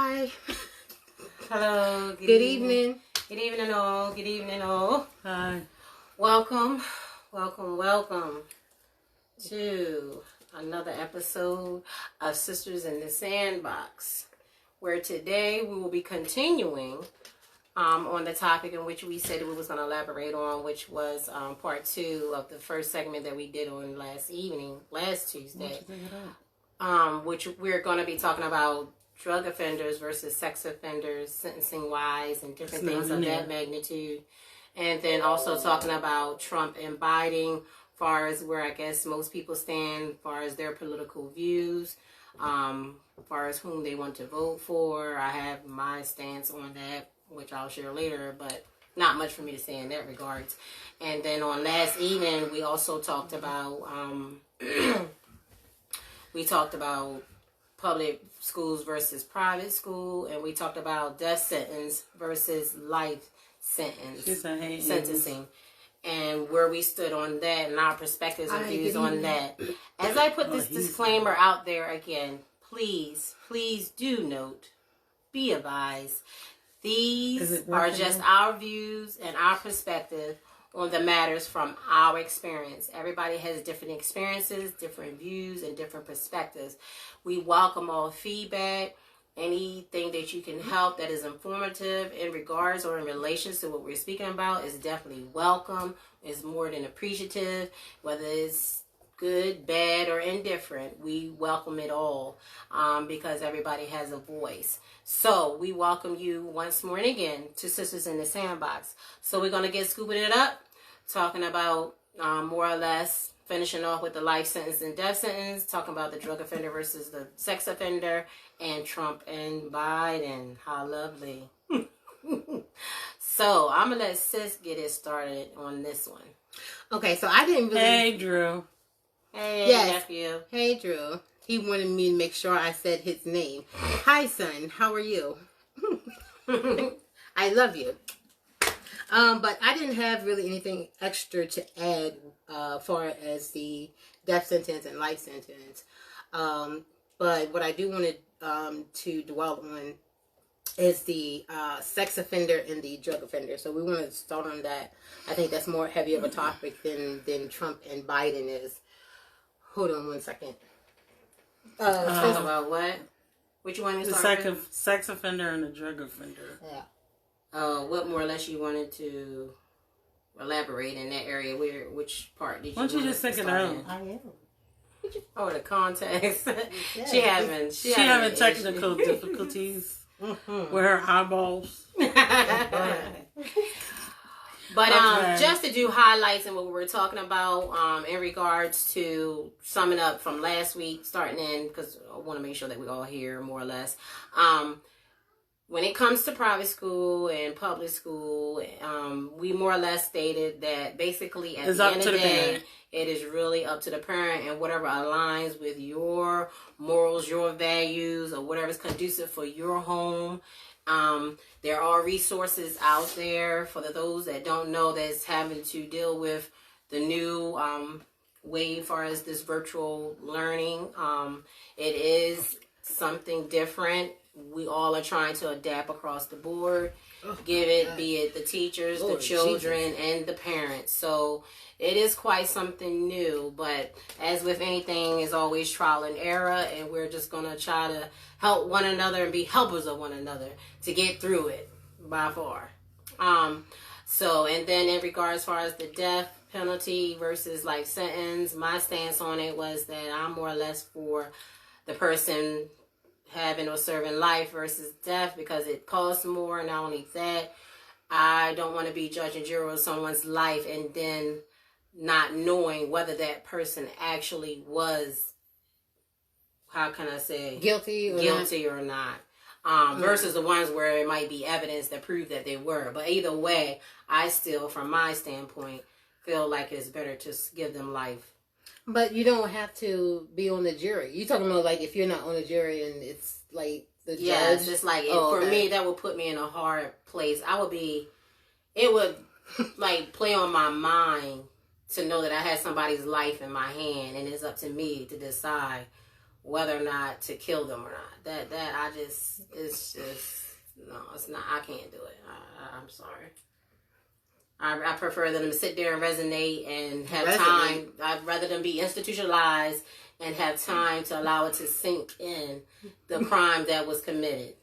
Hi. Hello. Good evening. Good evening, all. Good evening, all. Hi. Welcome to another episode of Sisters in the Sandbox, where today we will be continuing on the topic in which we said we was going to elaborate on, which was part 2 of the first segment that we did on last Tuesday, which we're going to be talking about drug offenders versus sex offenders, sentencing wise, and different things of that magnitude. And then also talking about Trump and Biden, far as where I guess most people stand, far as their political views, far as whom they want to vote for. I have my stance on that, which I'll share later, but not much for me to say in that regards. And then on last evening, we also talked about public schools versus private school, and we talked about death sentence versus life sentencing, and where we stood on that and our perspectives and views on that. As I put this disclaimer out there again, please do note, be advised, these are just our views and our perspective on the matters from our experience. Everybody has different experiences, different views, and different perspectives. We welcome all feedback. Anything that you can help that is informative in regards or in relation to what we're speaking about is definitely welcome. It's more than appreciative. Whether it's good, bad, or indifferent, we welcome it all because everybody has a voice. So we welcome you once more and again to Sisters in the Sandbox. So we're going to get scooping it up, talking about more or less finishing off with the life sentence and death sentence, talking about the drug offender versus the sex offender, and Trump and Biden. How lovely. So I'm going to let Sis get it started on this one. Okay, so I didn't really... Hey, Drew. Hey, nephew. Hey, Drew. He wanted me to make sure I said his name. Hi, son. How are you? I love you. But I didn't have really anything extra to add far as the death sentence and life sentence. But what I do want to dwell on is the sex offender and the drug offender. So we want to start on that. I think that's more heavy of a topic than Trump and Biden is. Hold on one second. Talk about what? Which one is the sex offender and the drug offender. Yeah. What more or less you wanted to elaborate in that area? Which part did you? Why don't you just take it out? I am. Oh, the context. Yeah. She having technical difficulties with her eyeballs. But just to do highlights and what we were talking about in regards to summing up from last week, starting in, because I want to make sure that we all hear more or less. When it comes to private school and public school, we more or less stated that basically at the end of the day, it is really up to the parent and whatever aligns with your morals, your values, or whatever is conducive for your home. There are resources out there for those that don't know that's having to deal with the new way as far as this virtual learning. It is something different. We all are trying to adapt across the board. Be it the teachers, the children, and the parents. So it is quite something new, but as with anything, it's always trial and error, and we're just going to try to help one another and be helpers of one another to get through it by far. And then in regards as far as the death penalty versus life sentence, my stance on it was that I'm more or less for the person having or serving life versus death because it costs more. Not only that, I don't want to be judge and jury of someone's life and then not knowing whether that person actually was, how can I say, guilty or not. Versus the ones where it might be evidence that prove that they were. But either way, I still, from my standpoint, feel like it's better to give them life. But you don't have to be on the jury. You talking about like if you're not on the jury and it's like the judge? Yeah, it's just like for me, that would put me in a hard place. It would like play on my mind to know that I had somebody's life in my hand and it's up to me to decide whether or not to kill them or not. That it's just no, it's not. I can't do it. I'm sorry. I prefer them to sit there and resonate and have time. I'd rather them be institutionalized and have time to allow it to sink in the crime that was committed.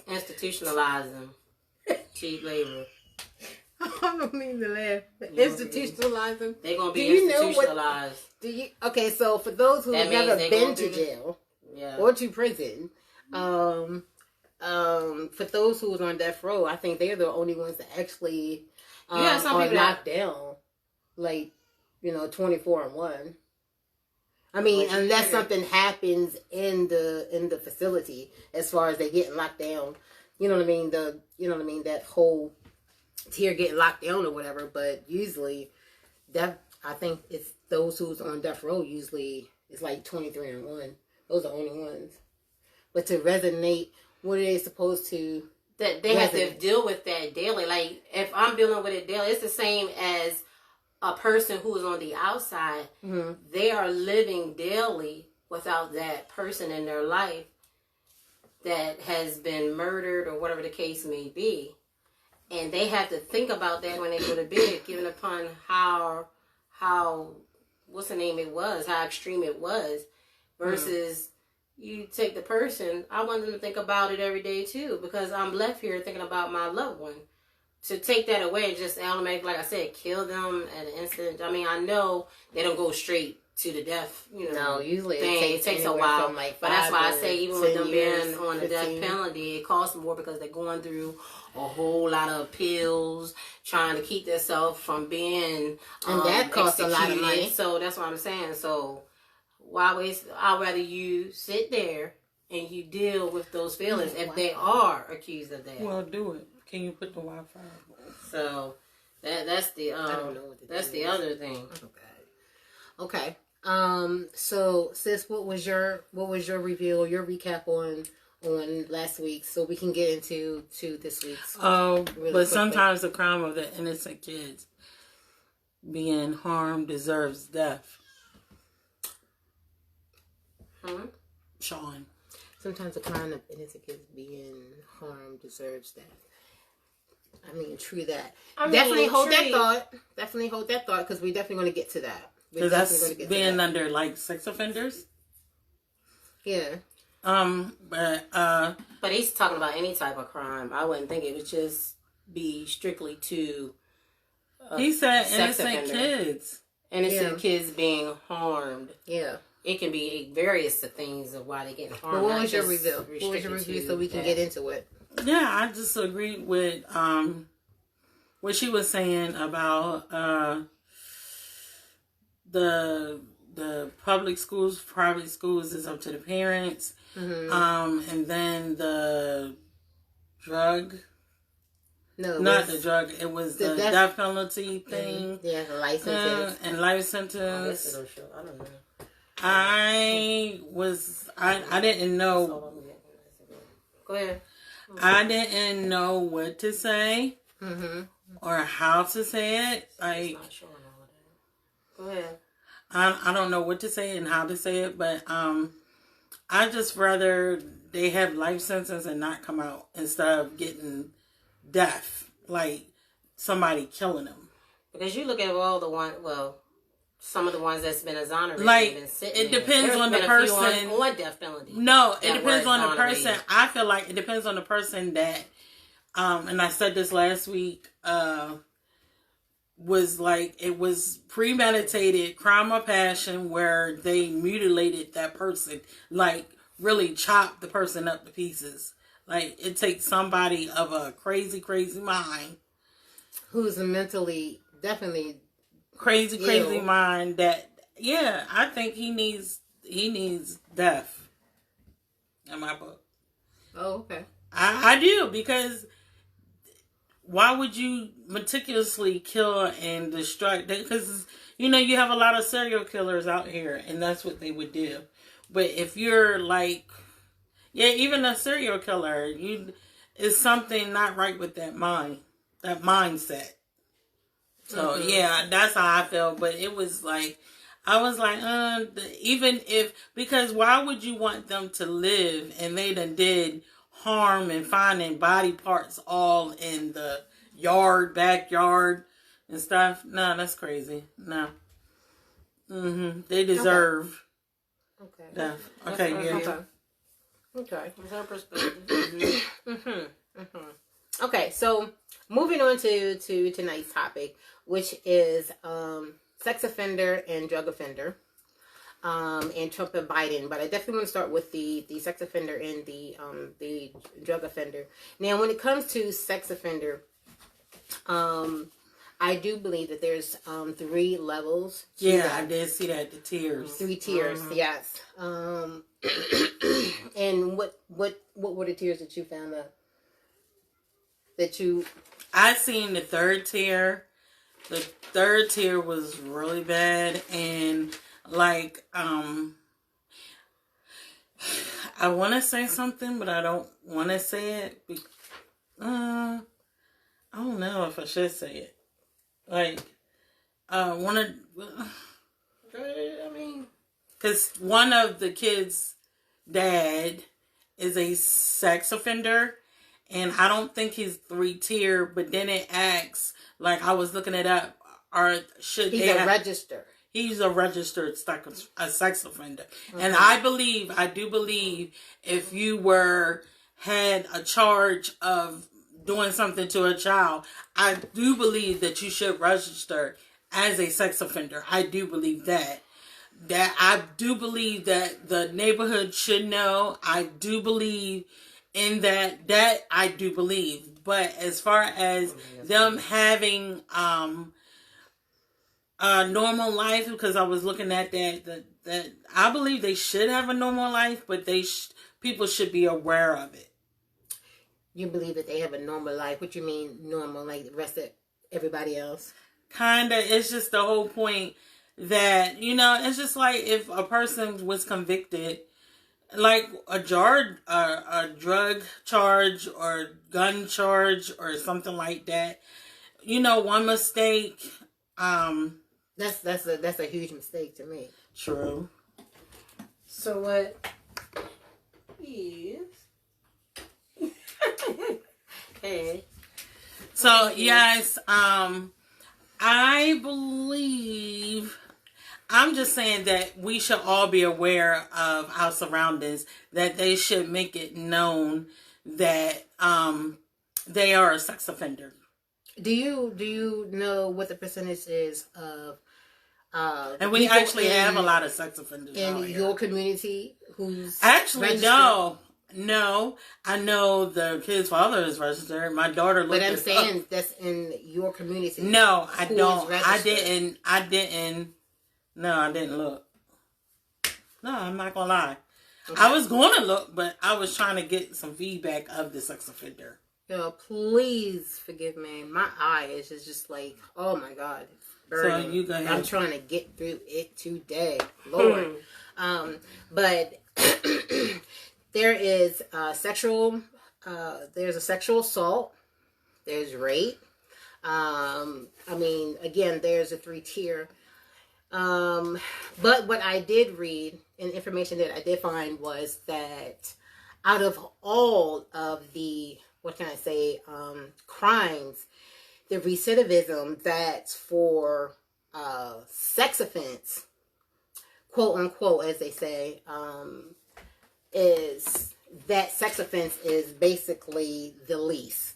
Institutionalize them. Cheap labor. I don't mean to laugh. Institutionalize them. They're gonna be institutionalized. Okay, so for those who have never been to jail or to prison, for those who was on death row, I think they're the only ones that actually are locked down, like 24/1. I mean, unless something happens in the facility, as far as they getting locked down, you know what I mean. That whole tier getting locked down or whatever. But usually, I think it's those who's on death row. Usually, it's like 23/1. Those are the only ones. But to resonate, what are they supposed to? That they have to deal with that daily. Like if I'm dealing with it daily, it's the same as a person who is on the outside. Mm-hmm. They are living daily without that person in their life that has been murdered or whatever the case may be. And they have to think about that when they go to bed, given upon how what's the name it was, how extreme it was, versus you take the person. I want them to think about it every day too, because I'm left here thinking about my loved one. To take that away and just automatically, like I said, kill them at an instant. I mean, I know they don't go straight to the death, No, usually it takes a while. But that's why I say even with them being on the death penalty, it costs more because they're going through a whole lot of pills, trying to keep themselves from being and that costs a lot of money. So that's what I'm saying. So why waste? I'd rather you sit there and you deal with those feelings if they are accused of that. Well, do it. Can you put the Wi-Fi? So that's the that's the other thing. Okay. So sis, what was your review or your recap on last week, so we can get into this week's? But quickly. Sometimes the crime of the innocent kids being harmed deserves death. Sean. Sometimes the crime of innocent kids being harmed deserves death. I mean, true that. Definitely hold that thought. Definitely hold that thought, because we're definitely going to get to that. Because that's being under like sex offenders. Yeah. But he's talking about any type of crime. I wouldn't think it would just be strictly to. He said innocent kids. Innocent kids being harmed. Yeah. It can be various things of why they're getting harmed. But what was your review? What was your review, so we can get into it? Yeah, I just agreed with what she was saying about the public schools, private schools is up to the parents. Mm-hmm. And then the drug. No, not the drug. It was the death penalty thing. Yeah, the life sentence. And life sentence. I don't know. I didn't know. Go ahead. I didn't know what to say or how to say it. Like, go ahead. I don't know what to say and how to say it, but I just rather they have life sentence and not come out instead of getting death, like somebody killing them. Because you look at all the some of the ones that's been exonerated. Like, been sitting it depends on the person. On death penalty. No, it depends on the person. I feel like it depends on the person that, and I said this last week, was like, it was premeditated crime of passion where they mutilated that person, like really chopped the person up to pieces. Like, it takes somebody of a crazy, crazy mind. Who's mentally, definitely crazy mind that, I think he needs death in my book. Oh, okay. I do, because why would you meticulously kill and destruct? Because, you have a lot of serial killers out here, and that's what they would do. But if you're like, even a serial killer, is something not right with that mindset. So, that's how I felt. But it was like, I was like, even if, because why would you want them to live and they done did harm and finding body parts all in the backyard and stuff? No, that's crazy. No. They deserve Okay. death. Okay, yeah. Okay. From her perspective. Okay, so moving on to tonight's topic, which is sex offender and drug offender, and Trump and Biden. But I definitely want to start with the sex offender and the drug offender. Now, when it comes to sex offender, I do believe that there's 3 levels. Yeah, I did see that, the tiers. 3 tiers, yes. And what were the tiers that you found out? I seen the 3rd tier. The 3rd tier was really bad, and like I want to say something, but I don't want to say it. I don't know if I should say it. Like, I mean, because one of the kids' dad is a sex offender, and I don't think he's 3-tier, but then it asks, like, I was looking it up, he's a register. He's a registered sex offender. And I do believe if you had a charge of doing something to a child, I do believe that you should register as a sex offender. I do believe that. I do believe that the neighborhood should know. I do believe in that I do believe. But as far as them having a normal life, because I was looking at that I believe they should have a normal life, but people should be aware of it. You believe that they have a normal life? What you mean normal? Like the rest of everybody else? Kinda. It's just the whole point that, it's just like if a person was convicted, like a drug charge or gun charge or something like that. One mistake. That's a huge mistake to me. True. So what is... Okay. So yes, I believe, I'm just saying that we should all be aware of our surroundings, that they should make it known that they are a sex offender. Do you know what the percentage is of and we actually have a lot of sex offenders in your community who's actually registered? No, I know the kid's father is registered. My daughter looked. But I'm saying that's in your community. No, I don't. I didn't. No, I didn't look. No, I'm not gonna lie. Okay. I was going to look, but I was trying to get some feedback of the sex offender. Please forgive me. My eye is just like, oh my God. Burning. So you go ahead. I'm trying to get through it today, Lord. But there is sexual. There's a sexual assault. There's rape. Again, there's a 3-tier. But what I did read and information that I did find was that out of all of the, crimes, the recidivism that's for sex offense, quote unquote, as they say, is that sex offense is basically the least.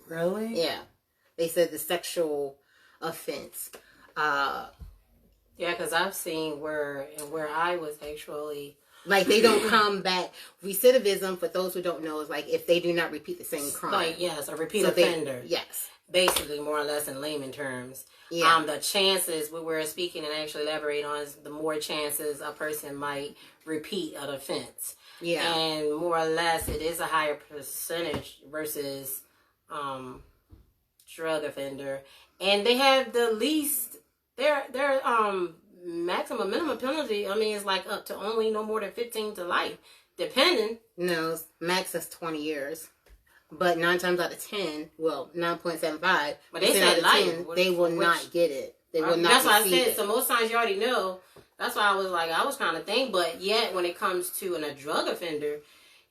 Really? Yeah. They said the sexual offense. Yeah, because I've seen where I was actually... Like, they don't come back. Recidivism, for those who don't know, is like if they do not repeat the same crime. Like, yes, a repeat offender. Yes. Basically, more or less in layman terms. Yeah. The chances we were speaking and actually elaborate on is the more chances a person might repeat an offense. Yeah. And more or less, it is a higher percentage versus drug offender. And they have the least, their maximum minimum penalty, is like up to only no more than 15 to life, depending. No, max is 20 years. But 9 times out of 10, 9.75, but they said life. 10, they will not get it. They will not. That's what I said. It. So most times you already know. That's why I was kind of thinking. But yet, when it comes to a drug offender,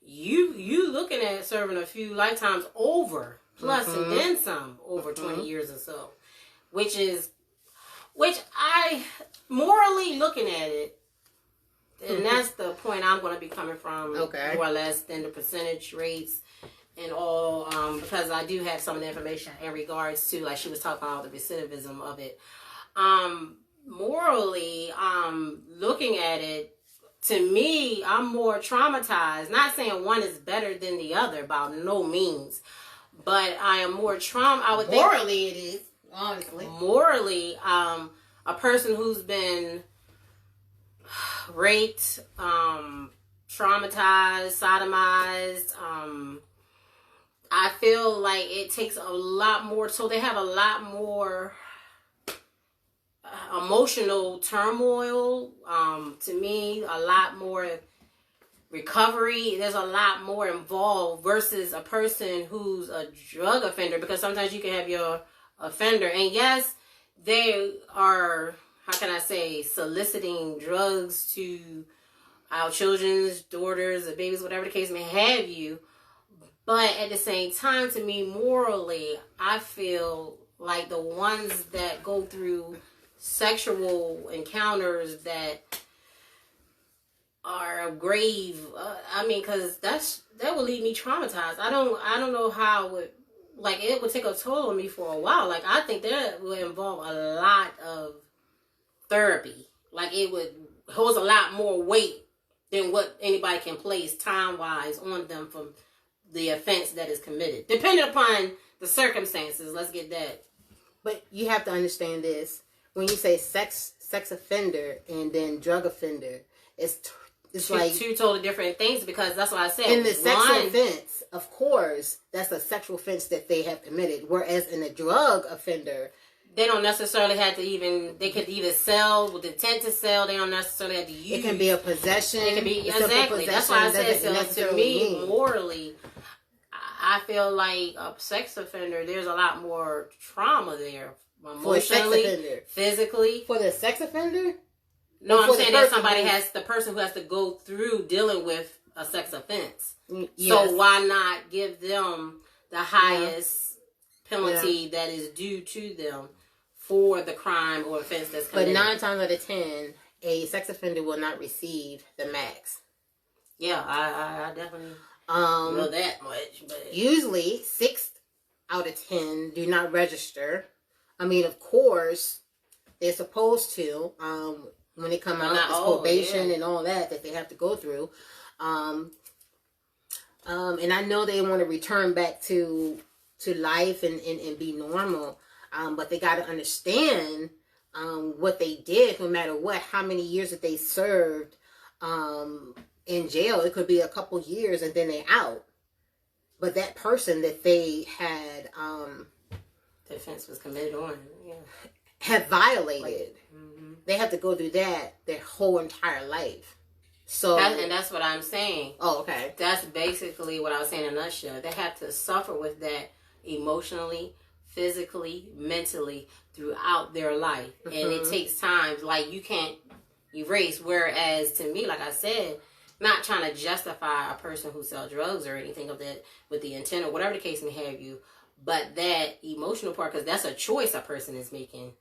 you looking at serving a few lifetimes over plus and then some over 20 years or so, which I morally looking at it. And that's the point I'm going to be coming from, more or less, than the percentage rates and all, because I do have some of the information in regards to, like she was talking about the recidivism of it. Morally, looking at it, to me, I'm more traumatized. Not saying one is better than the other, by no means, but I am more I would think morally, it is honestly. Morally, a person who's been raped, traumatized, sodomized, I feel like it takes a lot more, so they have a lot more emotional turmoil, to me, a lot more recovery. There's a lot more involved versus a person who's a drug offender, because sometimes you can have your offender, and yes, they are, how can I say, soliciting drugs to our children's daughters or babies, whatever the case may have you. But at the same time, to me, morally, I feel like the ones that go through sexual encounters that are grave, because that would leave me traumatized. I don't know how it would take a toll on me for a while. Like, I think that would involve a lot of therapy. Like, it would holds a lot more weight than what anybody can place time-wise on them from the offense that is committed. Depending upon the circumstances, let's get that. But you have to understand this. When you say sex offender and then drug offender, it's like two totally different things, because that's what I said. In the sexual offense, of course, that's a sexual offense that they have committed. Whereas in a drug offender, they don't necessarily have to even, they could either sell with the intent to sell. They don't necessarily have to use. It can be a possession. It can be, exactly. That's why I said, so to me, morally, I feel like a sex offender, there's a lot more trauma there. Emotionally, physically. For the sex offender? No, I'm saying that the person who has to go through dealing with a sex offense. Yes. So why not give them the highest penalty that is due to them for the crime or offense that's committed? But 9 times out of 10, a sex offender will not receive the max. Yeah, I definitely know that much. But usually, 6 out of 10 do not register. I mean, of course, they're supposed to, when they come out, it's probation and all that they have to go through. And I know they want to return back to life and be normal. But they got to understand what they did, no matter what, how many years that they served in jail. It could be a couple years and then they're out. But that person that they had... the offense was committed on, have violated. They have to go through that their whole entire life. So that's what I'm saying. Oh, okay. That's basically what I was saying in a nutshell. They have to suffer with that emotionally, physically, mentally throughout their life. And it takes time. Like, you can't erase. Whereas, to me, like I said, not trying to justify a person who sells drugs or anything of that with the intent or whatever the case may have you, but that emotional part, because that's a choice a person is making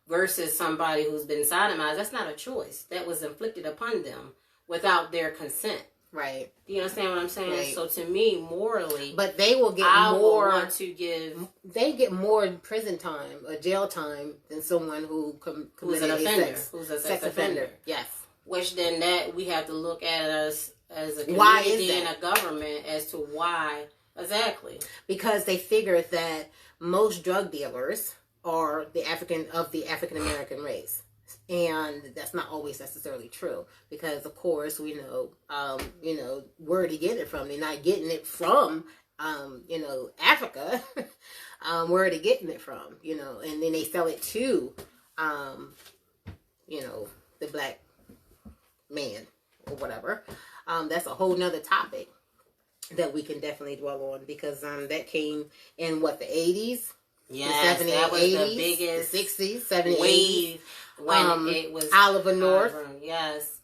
versus somebody who's been sodomized. That's not a choice. That was inflicted upon them without their consent. Right. Do you understand what I'm saying? Right. So to me, morally, but they will get more. Want to give. They get more prison time or jail time than someone who's an offender, who's a sex offender. Yes. Which then that we have to look at us as a community and a government as to why. Exactly. Because they figure that most drug dealers are the African American race. And that's not always necessarily true. Because of course we know, where to get it from. They're not getting it from Africa. Where are they getting it from? And then they sell it to the black man or whatever. That's a whole nother topic that we can definitely dwell on, because that came in the 80s. Yes, the 70s, that was 80s, the biggest the 60s, 70s, wave when it was Oliver North. Yes,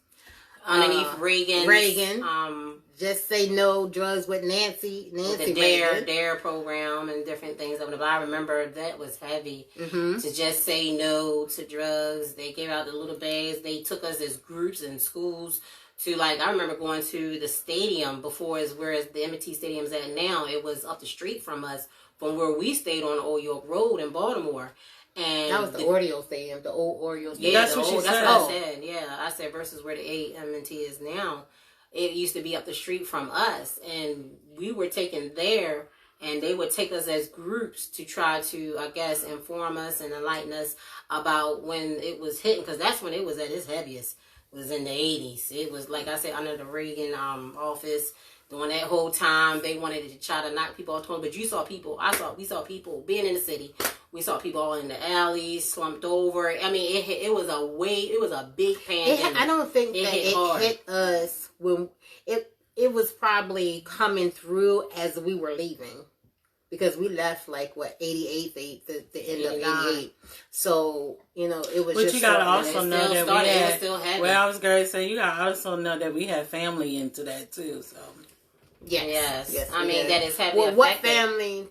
underneath Reagan. Just Say No, Drugs with Nancy the Dare program and different things. But I remember that was heavy. Mm-hmm. To just say no to drugs. They gave out the little bags. They took us as groups in schools to, like, I remember going to the stadium before, whereas the M&T Stadium's at now. It was up the street from us, from where we stayed on Old York Road in Baltimore. And that was the Oriole Stadium, the old Oriole Stadium. Yeah, that's what she said. I said. Yeah, I said versus where the M&T is now. It used to be up the street from us, and we were taken there, and they would take us as groups to try to, I guess, inform us and enlighten us about when it was hitting, because that's when it was at its heaviest. It was in the 80s. It was, like I said, under the Reagan office. During that whole time, they wanted to try to knock people off the but you saw people, we saw people being in the city. We saw people all in the alleys, slumped over. I mean, it was a big pandemic. I don't think that it hit us when it was probably coming through as we were leaving. Because we left, like, 88, the end of 88. So, it was but just... you got to also know that we had... still well, I was going to say, you got to also know that we had family into that, too, so... Yes. I mean, that is heavy. Well, what family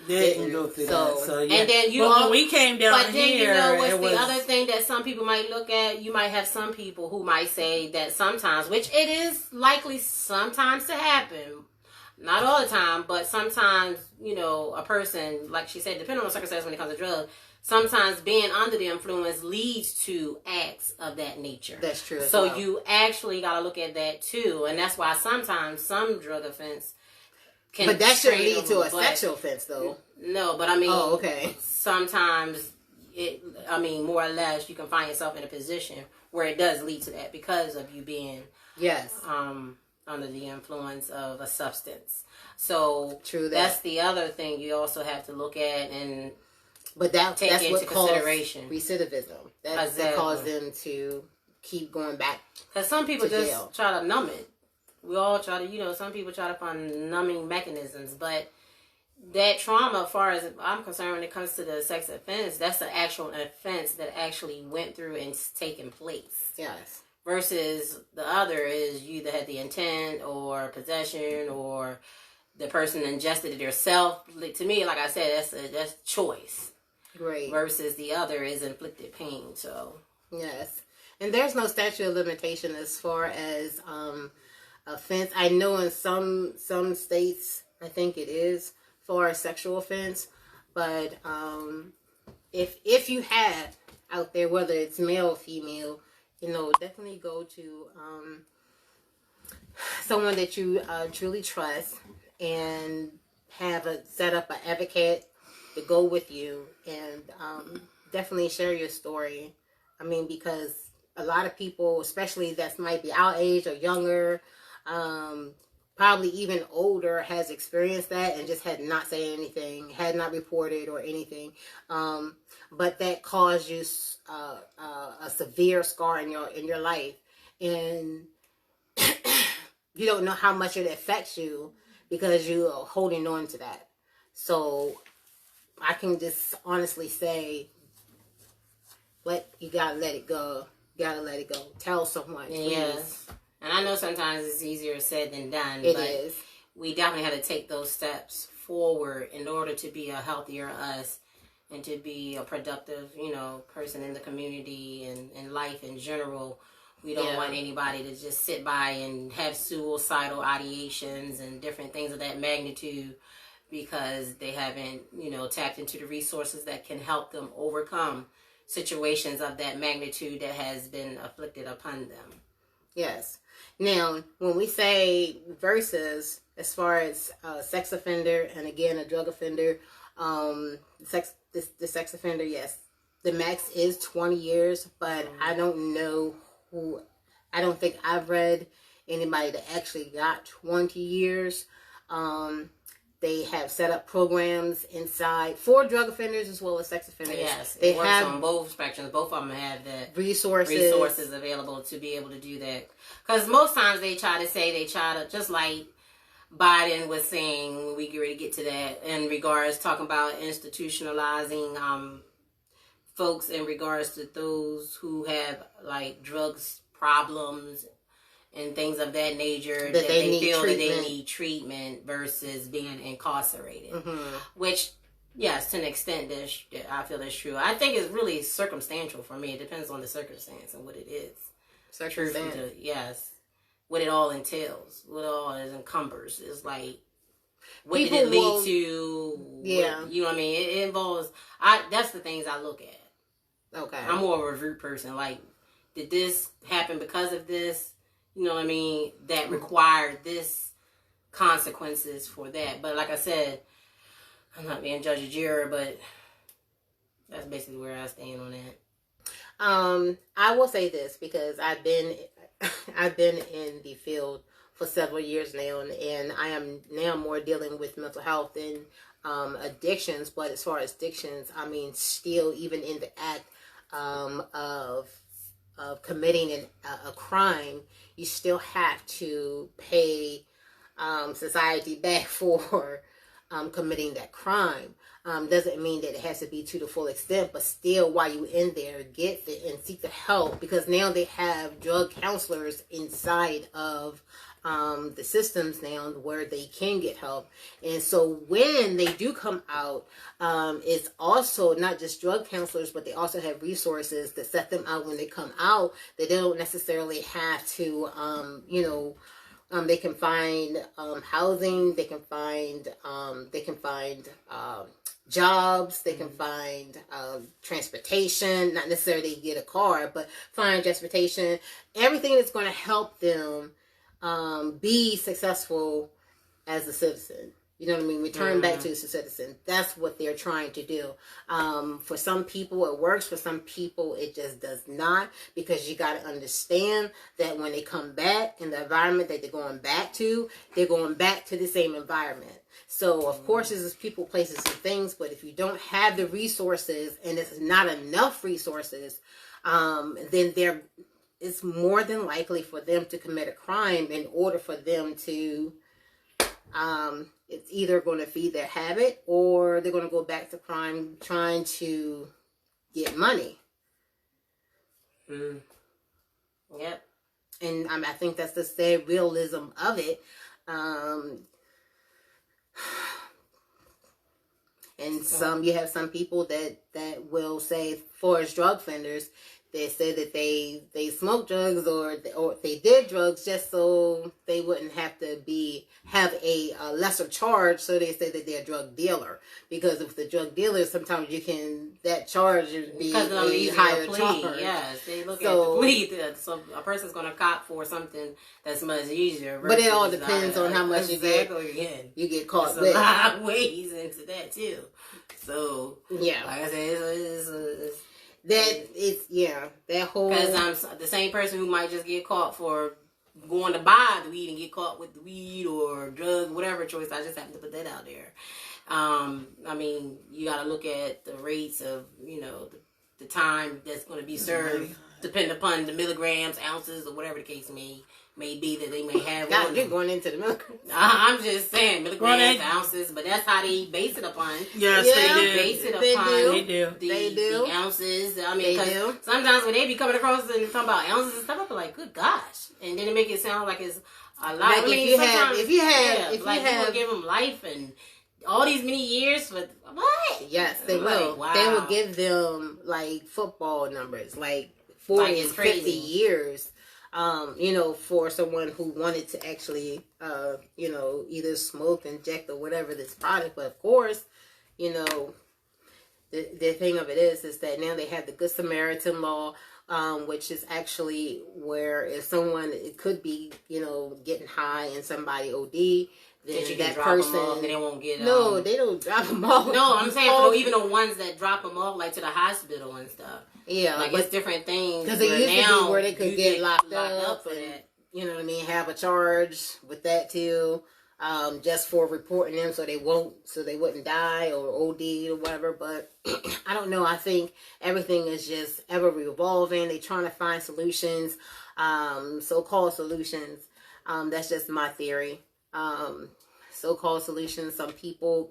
didn't go through that? So, yeah. And then when we came down but then here, what's the other thing that some people might look at? You might have some people who might say that sometimes, which it is likely sometimes to happen, not all the time, but sometimes, a person, like she said, depending on the circumstances when it comes to drugs, sometimes being under the influence leads to acts of that nature. That's true. So you actually got to look at that too, and that's why sometimes some drug offense can. But that shouldn't lead to a sexual offense, though. No, but I mean, okay. Sometimes more or less, you can find yourself in a position where it does lead to that because of you being under the influence of a substance. So true. That's the other thing you also have to look at and. But that's what consideration. Recidivism. That caused them to keep going back. Because some people just try to numb it. We all try to, some people try to find numbing mechanisms. But that trauma, as far as I'm concerned, when it comes to the sex offense, that's an actual offense that actually went through and taken place. Yes. Versus the other is you either had the intent or possession or the person ingested it yourself. To me, like I said, that's choice. Great. Versus the other is inflicted pain. So yes, and there's no statute of limitation as far as offense. I know in some states, I think it is for a sexual offense, but if you have out there, whether it's male or female, definitely go to someone that you truly trust and set up an advocate to go with you and definitely share your story. I mean, because a lot of people, especially that might be our age or younger, probably even older, has experienced that and just had not said anything, had not reported or anything. But that caused you a severe scar in your life, and you don't know how much it affects you because you are holding on to that. So I can just honestly say, you gotta let it go. You gotta let it go. Tell someone. Please. Yes. And I know sometimes it's easier said than done. It is. We definitely have to take those steps forward in order to be a healthier us and to be a productive, person in the community and in life in general. We don't want anybody to just sit by and have suicidal ideations and different things of that magnitude because they haven't, tapped into the resources that can help them overcome situations of that magnitude that has been afflicted upon them. Yes. Now, when we say versus, as far as sex offender and again a drug offender, the sex offender, yes, the max is 20 years, but I don't think I've read anybody that actually got 20 years. They have set up programs inside for drug offenders as well as sex offenders. Yes, they works have on both spectrums. Both of them have that resources available to be able to do that. Because most times they try to just like Biden was saying when we get ready to get to that in regards talking about institutionalizing folks in regards to those who have like drugs problems and things of that nature that they feel treatment. That they need treatment versus being incarcerated. Mm-hmm. Which, yes, to an extent, I feel that's true. I think it's really circumstantial for me. It depends on the circumstance and what it is. Circumstance. Yes. What it all entails. What all it encumbers. It's like, what people did it lead to? Yeah. What, you know what I mean? It involves, that's the things I look at. Okay. I'm more of a review person. Like, did this happen because of this? You know what I mean? That required this consequences for that. But like I said, I'm not being Judge Jira, but that's basically where I stand on that. I will say this because I've been in the field for several years now, and I am now more dealing with mental health and addictions. But as far as addictions, I mean, still even in the act of committing a crime, you still have to pay society back for committing that crime. Doesn't mean that it has to be to the full extent, but still while you in there, get and seek the help, because now they have drug counselors inside of the systems now where they can get help. And so when they do come out, it's also not just drug counselors, but they also have resources that set them out when they come out, that they don't necessarily have to, they can find housing, they can find jobs, they can find transportation, not necessarily get a car, but find transportation, everything that's going to help them be successful as a citizen. You know what I mean? Return back to the citizen. That's what they're trying to do. For some people, it works. For some people, it just does not. Because you got to understand that when they come back in the environment that they're going back to the same environment. So, of course, there's people, places, and things. But if you don't have the resources, and it's not enough resources, then it's more than likely for them to commit a crime in order for them to... it's either going to feed their habit, or they're going to go back to crime trying to get money. Yep. And I think that's the sad realism of it. And you have some people that will say, for as drug offenders, they say that they smoke drugs or they did drugs just so they wouldn't have to have a lesser charge. So they say that they're a drug dealer, because if the drug dealer, sometimes that charge would be a higher charge. Yes, they look at the plea. So a person's going to cop for something that's much easier. But it all depends on how much you get caught with. A lot of ways into that too. So yeah, like I said, that whole... Because the same person who might just get caught for going to buy the weed and get caught with the weed or drug, whatever choice, I just happen to put that out there. I mean, you got to look at the rates of, the time that's going to be served, depending upon the milligrams, ounces, or whatever the case may be that they may have. God, you're going into the milligrams. I'm just saying milligrams, ounces, but that's how they base it upon. Yes, they do. Base it upon the ounces. I mean, because sometimes when they be coming across and talking about ounces and stuff, I be like, good gosh, and then it make it sound like it's a lot. Like if you have, give them life and all these many years for what? Yes, they will. Like, wow. They will give them like football numbers, like 40 and 50 years. For someone who wanted to actually, either smoke, inject, or whatever this product. But of course, the thing of it is that now they have the Good Samaritan law, which is actually where if someone, it could be, getting high and somebody OD, then that person, them off, they won't get. No, they don't drop them off. No, I'm saying even the ones that drop them off, like to the hospital and stuff. Yeah, like it's different things. Because it used to be where they could get locked up for that. You know what I mean? Have a charge with that too, just for reporting them, so they wouldn't die or OD or whatever. But I don't know. I think everything is just ever revolving. They're trying to find solutions, so-called solutions. That's just my theory. so-called solutions. Some people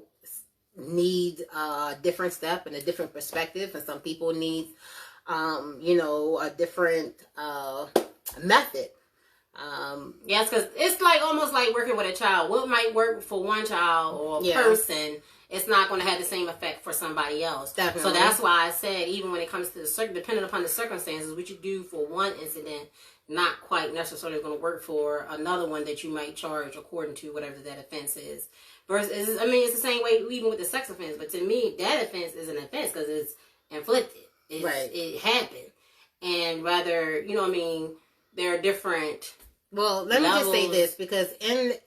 need a different step and a different perspective, and some people need, a different method. Yes, because it's like almost like working with a child. What might work for one child or person, it's not going to have the same effect for somebody else. Definitely. So that's why I said, even when it comes to depending upon the circumstances, what you do for one incident, not quite necessarily going to work for another one that you might charge according to whatever that offense is. Versus, I mean, it's the same way even with the sex offense. But to me, that offense is an offense because it's inflicted. It happened. And rather, there are different. Well, let me just say this, because in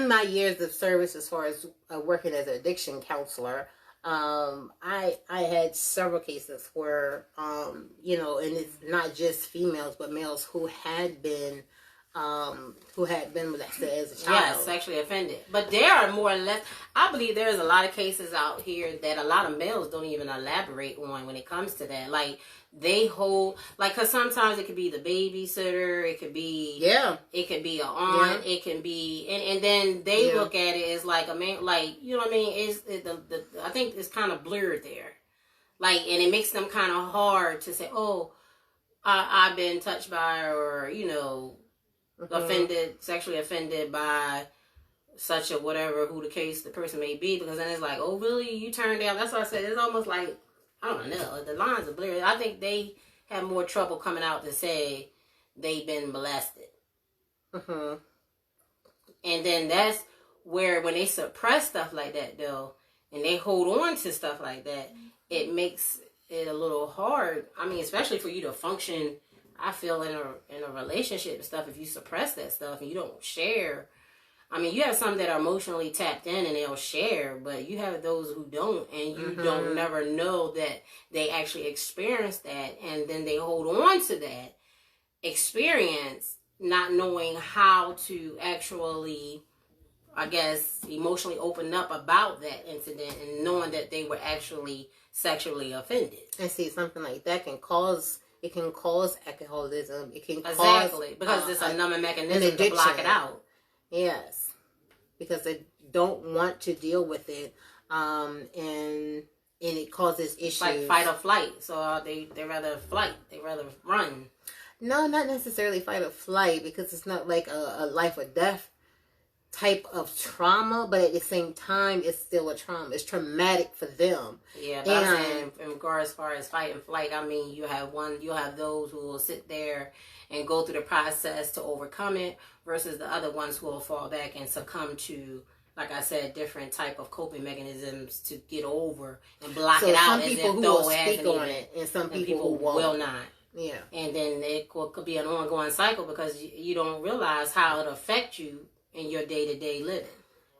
my years of service as far as working as an addiction counselor, I had several cases where, and it's not just females, but males who had been molested as a child. Yes, sexually offended. But there are more or less, I believe there's a lot of cases out here that a lot of males don't even elaborate on when it comes to that. Like, they hold, like, because sometimes it could be the babysitter, it could be, it could be an aunt, it can be, and then they look at it as like a man, like, you know what I mean? I think it's kind of blurred there. Like, and it makes them kind of hard to say, oh, I've been touched by, or, sexually offended by such a whatever, who the person may be, because then it's like, oh, really? You turned down? That's what I said. It's almost like, I don't know. The lines are blurred. I think they have more trouble coming out to say they've been molested. Mm-hmm. And then that's where, when they suppress stuff like that, though, and they hold on to stuff like that, it makes it a little hard. I mean, especially for you to function, I feel, in a relationship and stuff, if you suppress that stuff and you don't share. I mean, you have some that are emotionally tapped in and they'll share, but you have those who don't, and you don't never know that they actually experienced that, and then they hold on to that experience, not knowing how to actually, I guess, emotionally open up about that incident, and knowing that they were actually sexually offended. And see, something like that can cause alcoholism. It can cause, because it's a numbing mechanism to block it out. Yes, because they don't want to deal with it, and it causes issues. It's like fight or flight. So they rather flight. They rather run. No, not necessarily fight or flight, because it's not like a life or death type of trauma, but at the same time, it's still a trauma. It's traumatic for them. Yeah, but I'm saying, in regards, as far as fight and flight, I mean, you'll have those who will sit there and go through the process to overcome it, versus the other ones who will fall back and succumb to, like I said, different type of coping mechanisms to get over and block it out, as if though it hasn't even, and some people who won't. will not. Yeah. And then it could be an ongoing cycle, because you don't realize how it affects you in your day-to-day living,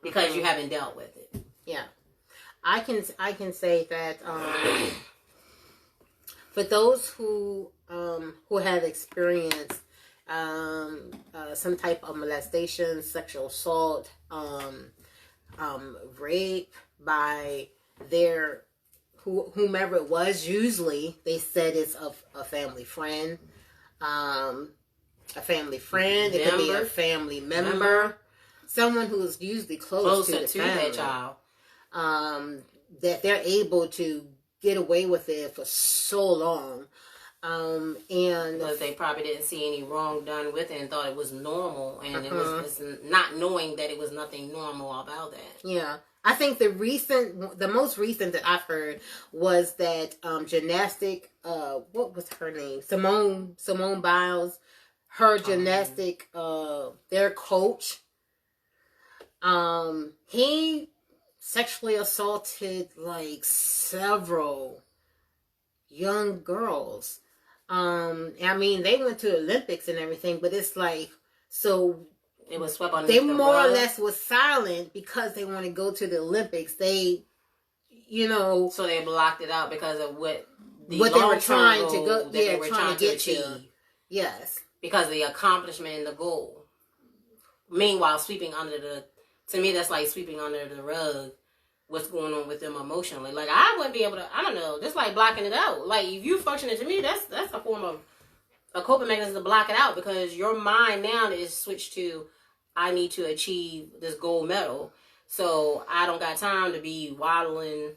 because you haven't dealt with it. Yeah. I can say that for those who have experienced some type of molestation, sexual assault, rape by their whomever it was, usually they said it's a family friend. It could be a family member. Someone who is usually closer to that child. That they're able to get away with it for so long. And because they probably didn't see any wrong done with it and thought it was normal, and it was not knowing that it was nothing normal about that. Yeah. I think the most recent that I've heard was that gymnastic, what was her name? Simone Biles, her gymnastic, their coach, he sexually assaulted like several young girls. I mean, they went to the Olympics and everything, but it's like, so it was swept on. They more or less was silent because they want to go to the Olympics. They, so they blocked it out because of what they were trying to go. They were trying to get to. Yes, because of the accomplishment and the goal. Meanwhile, to me, that's like sweeping under the rug what's going on with them emotionally. Like, I wouldn't be able to, I don't know, just like blocking it out. Like, if you functioning, to me, that's a form of a coping mechanism to block it out, because your mind now is switched to, I need to achieve this gold medal. So I don't got time to be waddling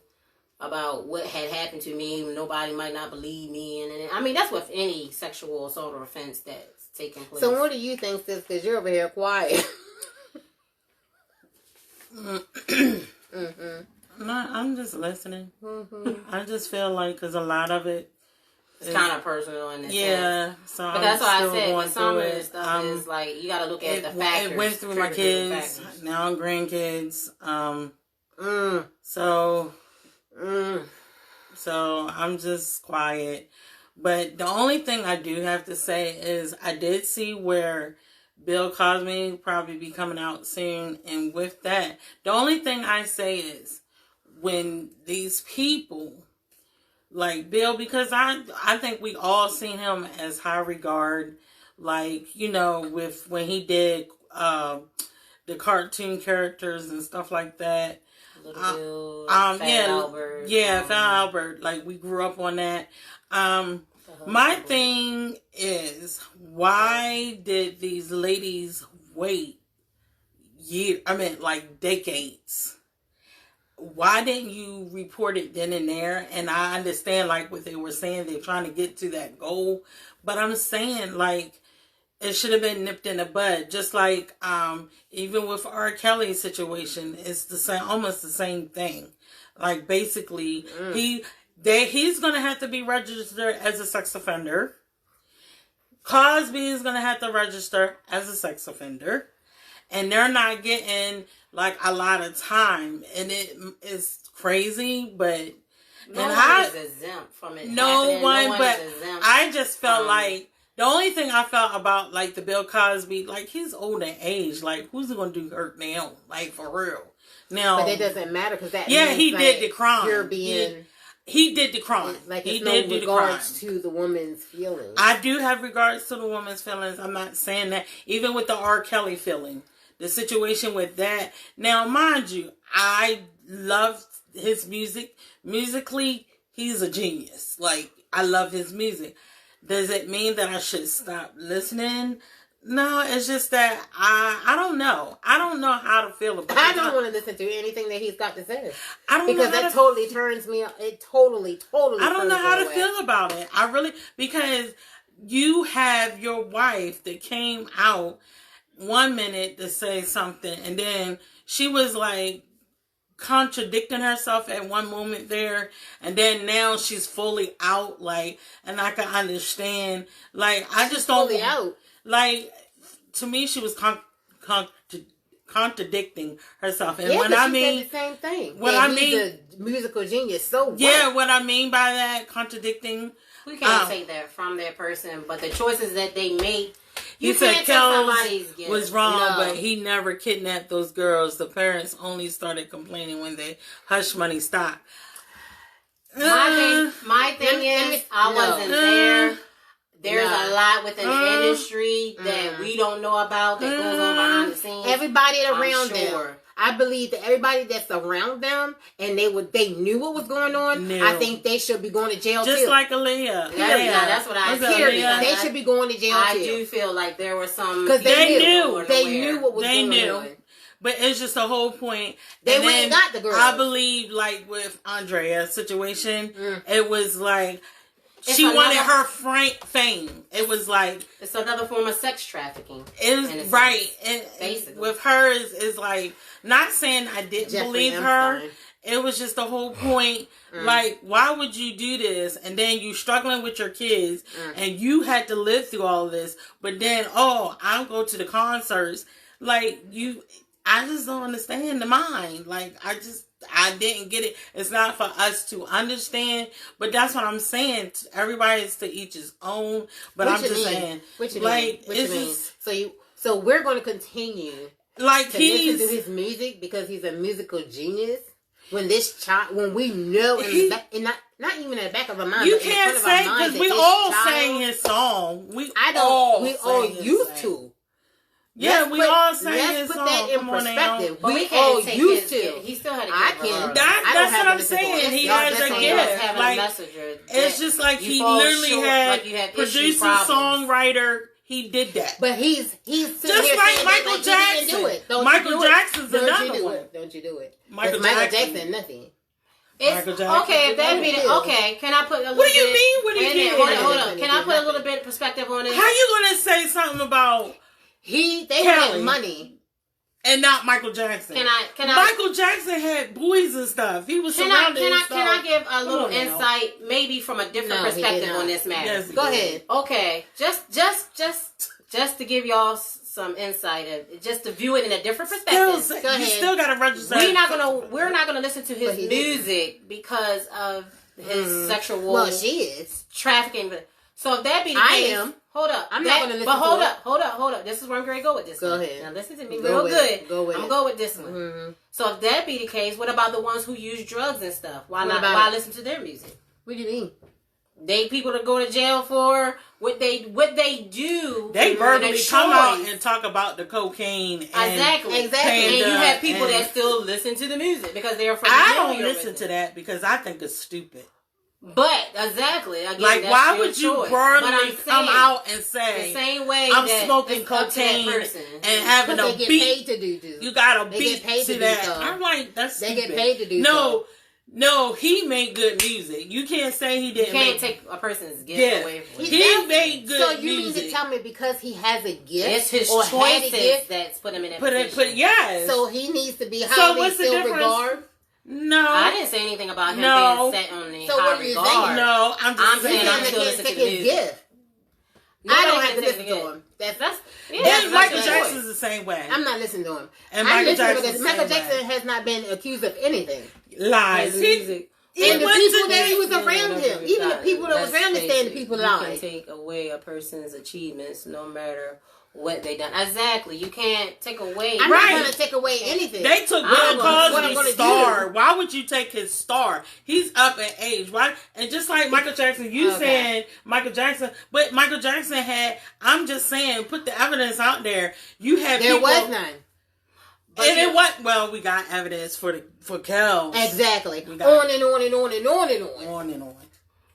about what had happened to me. Nobody might not believe me. And I mean, that's with any sexual assault or offense that's taking place. So what do you think, sis? Because you're over here quiet. No, I'm just listening. I just feel like, because a lot of it, it's kind of personal in this sense. Yeah, so but that's why I said with some of this stuff is like, you got to look at the factors. It went through my kids, now grandkids. So I'm just quiet. But the only thing I do have to say is I did see where Bill Cosby probably be coming out soon, and with that, the only thing I say is when these people like Bill, because I think we all seen him as high regard, like, with when he did the cartoon characters and stuff like that. Little Bill, Fat Albert. Yeah, Fat Albert. Like, we grew up on that. My thing is, why did these ladies wait decades? Why didn't you report it then and there? And I understand, like, what they were saying, they're trying to get to that goal. But I'm saying, like, it should have been nipped in the bud. Just like, even with R. Kelly's situation, it's the same, almost the same thing. Like, basically, he's going to have to be registered as a sex offender. Cosby is going to have to register as a sex offender. And they're not getting, like, a lot of time. And it is crazy, but... No one is exempt from it. No one, but I just felt like... The only thing I felt about, like, the Bill Cosby, like, he's old in age. Like, who's going to do hurt now? Like, for real. Now... But it doesn't matter, because that yeah, means, he like, did the crime. You're being... He did the crime. Like, he did no regards to the woman's feelings. I do have regards to the woman's feelings. I'm not saying that. Even with the R. Kelly feeling. The situation with that. Now, mind you, I love his music. Musically, he's a genius. Like, I love his music. Does it mean that I should stop listening? No, it's just that I don't know. I don't know how to feel about it. I don't want to listen to anything that he's got to say. I don't because know that totally turns me up. It totally. I don't know how to feel about it. I really, because you have your wife that came out one minute to say something, and then she was like contradicting herself at one moment there, and then now she's fully out, like, and I can understand, like, I just don't fully out. Like, to me, she was contradicting herself, and yeah, when I mean the same thing. What I mean, he's a musical genius. So what? Yeah, what I mean by that, contradicting. We can't take that from that person, but the choices that they make. He said Kells was wrong, but he never kidnapped those girls. The parents only started complaining when the hush money stopped. My thing is, I wasn't there. There's a lot within the industry that we don't know about that goes on behind the scenes. Everybody around them. I believe that everybody that's around them and they knew what was going on. I think they should be going to jail just too. like Aaliyah. That's what I said. They should be going to jail too. I do feel like there were some because they knew what was going on. But it's just the whole point. They went and got the girl. I believe, like with Andrea's situation, it was like she wanted her fame. It was like it's another form of sex trafficking. It was right. And with hers is like, not saying I didn't believe her. It was just the whole point. Like, why would you do this? And then you struggling with your kids, and you had to live through all of this. But then, I'll go to the concerts. Like, I just don't understand the mind. Like, I didn't get it. It's not for us to understand, but that's what I'm saying. Everybody is to each his own. But I'm just saying, so we're going to continue, like, to listen to his music because he's a musical genius. When we know, and not even in the back of our mind, you can't say because we all sang his song. We all used to. Yeah, we all sang his song. Let's put that in perspective. But we all used to. He still had a gift. That's what I'm saying. He has a gift. Like, it's just like he literally had producer, songwriter. he did that. But he's just like Michael Jackson. He didn't do it. Michael Jackson's Don't another you do one. it. Don't you do it. Michael Jackson, nothing. Michael Jackson. Okay, if that be okay, can I put a little What do you mean? What do you mean? Hold up. Can I put a little bit of perspective on it? How you gonna say something about they had money and not Michael Jackson? Can I Michael Jackson had boys and stuff. He was surrounded. Can I give a little insight, maybe from a different perspective on this matter? Yes, go ahead. Okay, just to give y'all some insight, just to view it in a different perspective. You still got to register. We're not gonna listen to his music because of his sexual. Well, she is trafficking. So if that be the case, hold up. I'm not gonna listen. But hold up. This is where I'm going to go with this. Go ahead. Now listen to me real good. Go with I'm gonna go with this one. Mm-hmm. So if that be the case, what about the ones who use drugs and stuff? Why listen to their music? What do you mean? They people to go to jail for what they do. They verbally come out and talk about the cocaine. And exactly. And you have people that still listen to the music because they're from. I don't listen to that because I think it's stupid. But exactly, again, like that's why would you verbally come out and the say same way I'm smoking cocaine and having a beat? Paid to do. You got a beat to that. I'm like, that's stupid. They get paid to do. No, he made good music. You can't say he didn't. You can't take a person's gift away from him. He made good music. So you mean to tell me because he has a gift, it's his or choices that's put him in that position. Yes. So he needs to be highly still regard. No, I didn't say anything about him being set on the high regard. No, I'm saying I'm still listening to the music. Gift. I don't have to listen to him. That's Michael Jackson's the same way. I'm not listening to him. And Michael Jackson has not been accused of anything. Lies. Even the people that he was around him, even the people that was around him, saying the people lied. You can take away a person's achievements no matter what they done. Exactly. You can't take away. I'm not going to take away anything. They took Bill Cosby's star. Why would you take his star? He's up in age. Why? And just like Michael Jackson, you saying Michael Jackson, but Michael Jackson had, I'm just saying, put the evidence out there. You had there people. Was none. And it what? Well, we got evidence for Kells. Exactly. On and on and on and on and on. On and on.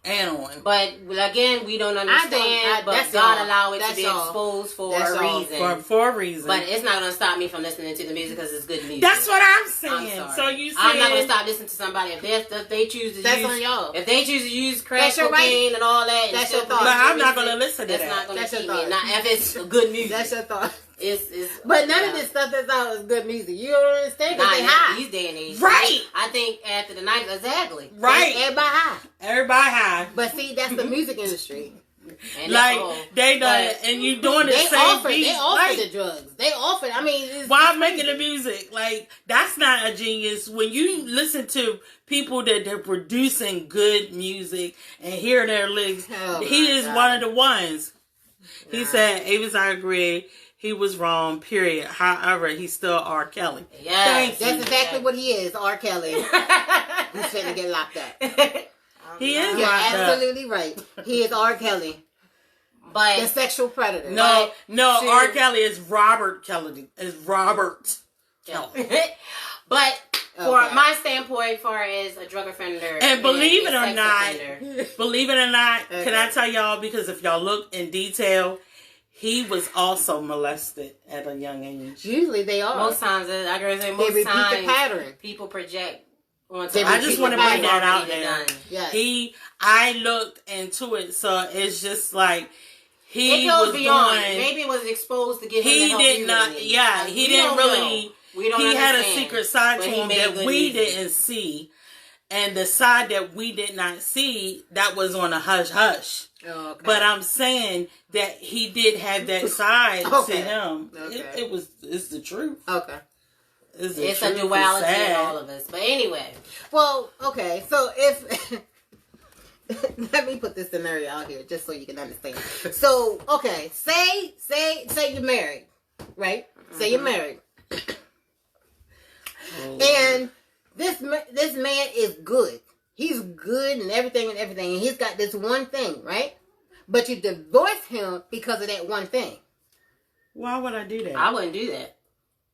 And on. But again, we don't understand. But God allow it to be exposed for a reason. For a reason. But it's not going to stop me from listening to the music because it's good music. That's what I'm saying. So you saying I'm not going to stop listening to somebody if they choose to that's on y'all. If they choose to use crack cocaine and all that. That's your thought. But I'm not going to listen to that. That's not going to keep me. Not if it's good music. That's your thought. But none of this stuff that's out is good music. You don't understand because they high. These day and age. Right. I think after the 90s, exactly. Right. Everybody high. Everybody high. But see, that's the music industry. And like they done, and you doing the same beat. They offer the drugs. They offer. I mean, while making the music, like that's not a genius. When you listen to people that they're producing good music and hear their lyrics, he is one of the ones. Nah. He said, "Avis, I agree. He was wrong, period. However, he's still R. Kelly." Yeah, that's exactly what he is, R. Kelly. He's finna get locked up. He is You're locked absolutely right. He is R. Kelly. But the sexual predator. No, R. Kelly is Robert Kelly. Is Robert Kelly. But for my standpoint, far as a drug offender, and believe it or not, can I tell y'all, because if y'all look in detail, he was also molested at a young age. Usually they are. Most times, I gotta say, most repeat times the pattern. People project. I just want to bring that out there. Yes. I looked into it, so it's just like he it goes was beyond. Doing, maybe it was exposed to get him he to help did you not. really. Yeah, he didn't really. We don't. He had a secret side to him that we didn't see, and the side that we did not see that was on a hush hush. Oh, okay. But I'm saying that he did have that side to him. Okay. It's the truth. Okay. It's a duality in all of us. But anyway. Well, okay. So if let me put this scenario out here just so you can understand. So, okay, say you're married, right? Mm-hmm. Say you're married. And this man is good. He's good and everything. And he's got this one thing, right? But you divorce him because of that one thing. Why would I do that? I wouldn't do that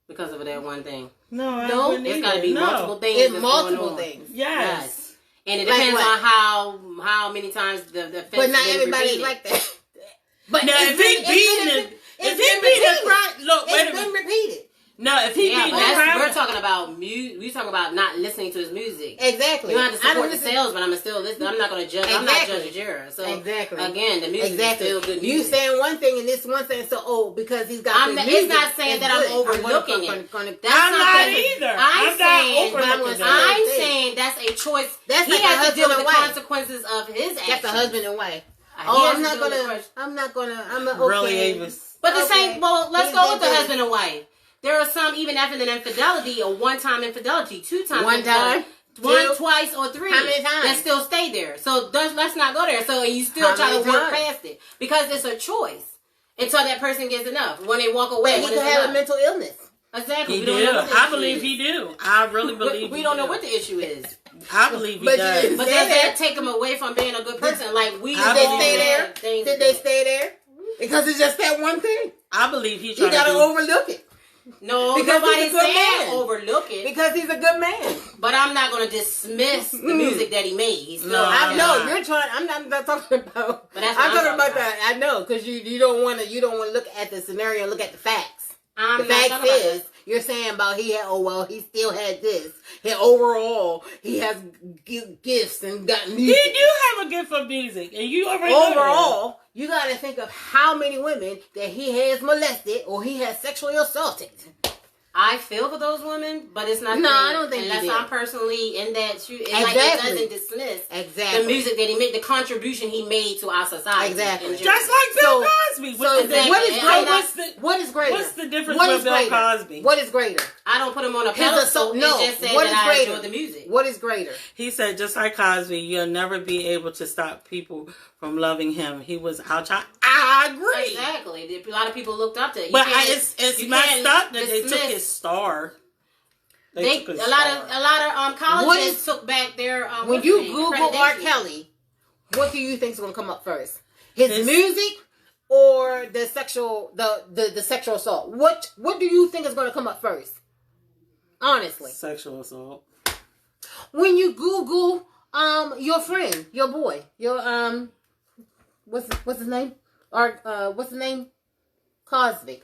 because of that one thing. No, it's got to be multiple things. It's multiple things. Yes. And it depends on how many times the offense. But not everybody's like that. But Now, if he beating it's been repeated. No, if he beating the crowd, we're talking about we talking about not listening to his music. Exactly. You don't have to support the sales, but I'm still listening. I'm not going to judge. Exactly. I'm not judging Jira. So again, the music is still good music. You saying one thing and this one thing, so because he's got good music. It's not saying that I'm overlooking it. I'm not either. I'm saying that's a choice. He has to deal with the consequences of his actions. That's a husband and wife. I'm not gonna. Really, Avis. But the same. Well, let's go with the husband and wife. There are some, even after an infidelity, a one-time infidelity, two-time infidelity. Twice, or three. How many times? That still stay there. So let's not go there. So you still try to work past it. Because it's a choice. Until that person gets enough. When they walk away, he could have a mental illness. Exactly. He do. I believe he do. I really believe we don't know what the issue is. I believe he does. But does that take him away from being a good person? Like Did they stay there? Did they stay there? Because it's just that one thing. I believe he got to overlook it. No, because nobody's saying overlook it. Because he's a good man. But I'm not going to dismiss the music that he made. He's still you're trying. I'm not talking about. But that's I'm talking about that. I know, because you don't want to look at the scenario. Look at the facts. The fact is, you're saying about he still had this. Overall, he has gifts and got music. He do have a gift for music, and you already overall. You got to think of how many women that he has molested or he has sexually assaulted. I feel for those women, but it's not. No, I don't think unless I'm personally in that. Exactly. Like it doesn't dismiss the music that he made, the contribution he made to our society. Exactly. Just like Bill Cosby. What is greater? What's the difference with Bill Cosby? What is greater? I don't put him on a pedestal. Just said that I enjoy the music. What is greater? He said, just like Cosby, you'll never be able to stop people from loving him. He was outside. I agree. Exactly. A lot of people looked up to it. But it's messed up that they took his star. A lot of colleges took back their. When you Google R. Kelly, what do you think is going to come up first? His music or the sexual the sexual assault? What do you think is going to come up first? Honestly, sexual assault. When you Google your friend, your boy, your what's his name? Or what's the name? Cosby.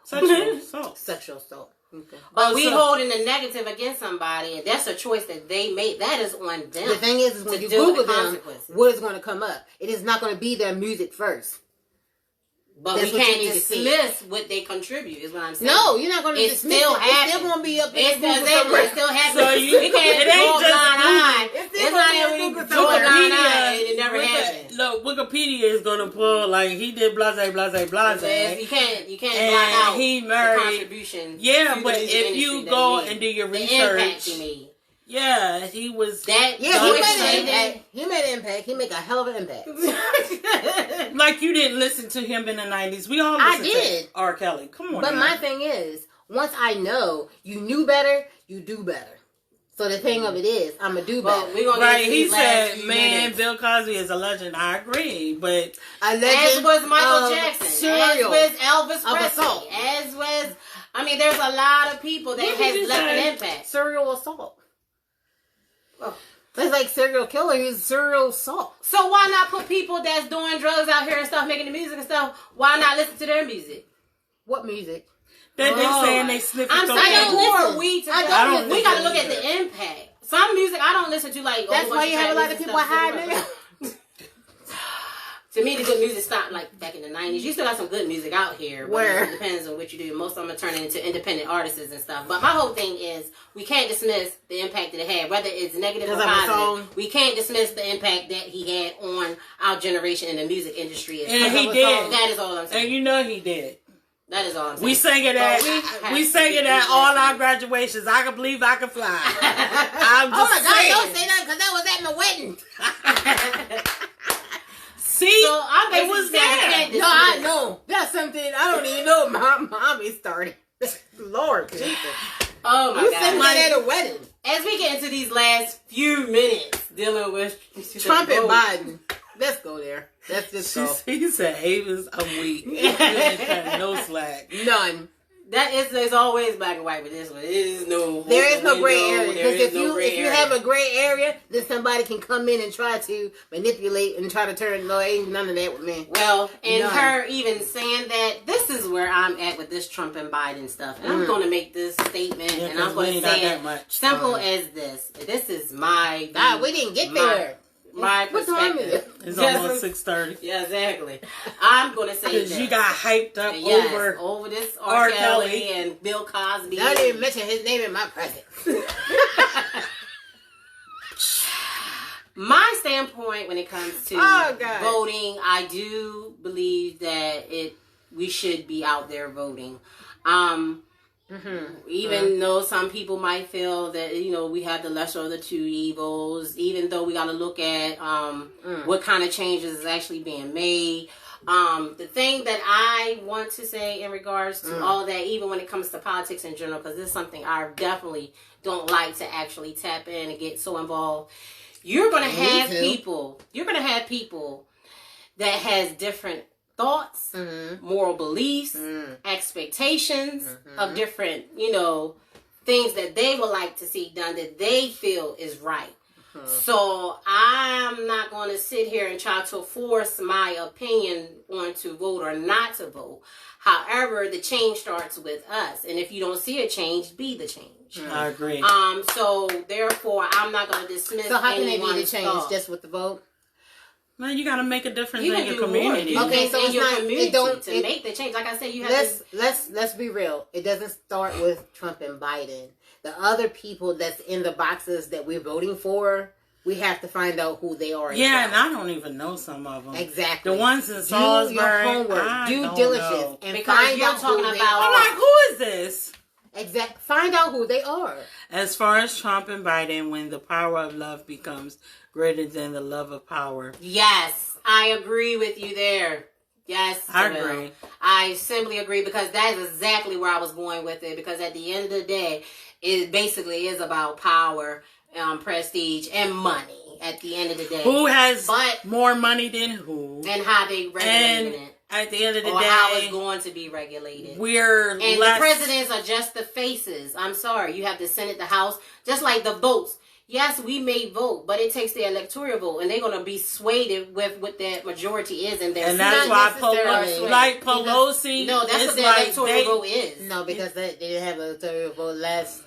Sexual assault. Sexual assault. Okay. But we holding the negative against somebody, and that's a choice that they made. That is on them. The thing is when you Google them, what is going to come up? It is not going to be their music first. But we can't dismiss what they contribute, is what I'm saying. No, you're not going to dismiss it. It's still going to be up there. It's still happening. So we can't go blind eye. It's not blind eye. It never happened. Look, Wikipedia is going to pull, like, he did blase. You can't blind out he married, the contribution. Yeah, but if you go and do your research. The impact he made. Yeah, he was. He made an impact. He made an impact. He made a hell of an impact. Like you didn't listen to him in the 90s. We all listened to R. Kelly. Come on. But my thing is, once I know you knew better, you do better. So the thing of it is, I'm going to do better. Right, he said, man, Bill Cosby is a legend. I agree, but... A legend as was Michael Jackson. As was Elvis Presley. Assault. As was... I mean, there's a lot of people that has left an impact. Serial assault. It's like serial killer. He's serial assault. So why not put people that's doing drugs out here and stuff, making the music and stuff? Why not listen to their music? What music? That they saying they sniffing cocaine. We got to look at the impact. Some music I don't listen to. Like that's why you have a lot of people hiding it. To me, the good music stopped like back in the 90s. You still got some good music out here. Where? It depends on what you do. Most of them are turning into independent artists and stuff. But my whole thing is we can't dismiss the impact that it had, whether it's negative or positive. We can't dismiss the impact that he had on our generation in the music industry. And he did. That is all I'm saying. And you know he did. That is all I'm saying. We sang it at all our graduations. I can believe I can fly. I'm just saying. Don't say that because that was at my wedding. See, so it was there. No, I know. That's something I don't even know. My mommy started. Lord Jesus. Oh my God. You said that at a wedding. As we get into these last few minutes dealing with Trump and Biden. Let's go there. Let's just go. He said Avis, I'm weak. You ain't cutting no slack. None. There's always black and white, but this one there is no gray area. Because if you have a area. gray area, then somebody can come in and try to manipulate and try to turn. No, ain't none of that with me. Well, and None. her even saying that, this is where I'm at with this Trump and Biden stuff, and I'm going to make this statement, and I'm going to say it simple as this. This is my God, we didn't get there. My What time is perspective. it? It's almost 6:30. Yeah, exactly. I'm going to say Because this. you got hyped up over this R. Kelly and Bill Cosby. Don't even mention his name in my presence. My standpoint when it comes to voting, I do believe that we should be out there voting. Even though some people might feel that, we have the lesser of the two evils, even though we got to look at what kind of changes is actually being made. The thing that I want to say in regards to all that, even when it comes to politics in general, because this is something I definitely don't like to actually tap in and get so involved. You're going to have people that has different thoughts, moral beliefs, expectations of different, things that they would like to see done that they feel is right. So I'm not going to sit here and try to force my opinion on to vote or not to vote. However, the change starts with us. And if you don't see a change, be the change. I agree. So therefore, I'm not going to dismiss. So how can they be the anyone's change thought. just with the vote? No, you got to make a difference You in can your do community. more. Okay, so in it's your not- community it don't- to it- make the change. Like I said, you have Let's be real. It doesn't start with Trump and Biden. The other people that's in the boxes that we're voting for, we have to find out who they are. Yeah, and I don't even know some of them. Exactly. The ones in Do Salisbury, your homework, I due don't diligence, know. and Because find you're out talking who they about- I'm are. like, who is this? Find out who they are. As far as Trump and Biden, when the power of love becomes greater than the love of power. Yes, I agree with you there. Yes, I Jamel. agree. I simply agree because that is exactly where I was going with it. Because at the end of the day, it basically is about power, prestige, and money. At the end of the day, Who has more money than who? and how they regulated it, At the end of the or day, how it's going to be regulated. we're And less... the presidents are just the faces. I'm sorry. You have the Senate, the House, just like the votes. Yes, we may vote, but it takes the electoral vote, and they're going to be swayed with what that majority is in their And that's why Pelosi, no, that's is what the like electoral vote is. No, because they didn't have an electoral vote last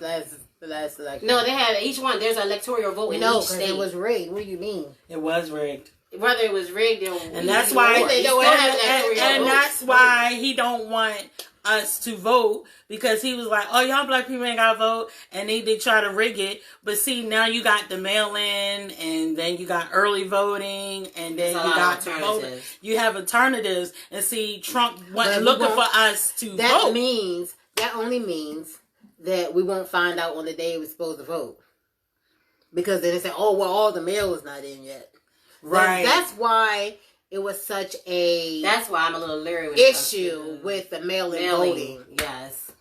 election. No, they have each one. There's an electoral vote in No, each because state. it was rigged. What do you mean? It was rigged. Whether it was rigged or And that's why, they don't and that's why he don't want us to vote, because he was like, oh, y'all black people ain't gotta vote, and they did try to rig it. But see, now you got the mail-in, and then you got early voting, and then you got voting. You have alternatives, and see, Trump wasn't looking for us to vote. That only means that we won't find out on the day we're supposed to vote, because then they say, oh, well, all the mail is not in yet. Right. That's why it was such a... That's why I'm a little leery with issue with the mail-in voting. Yes.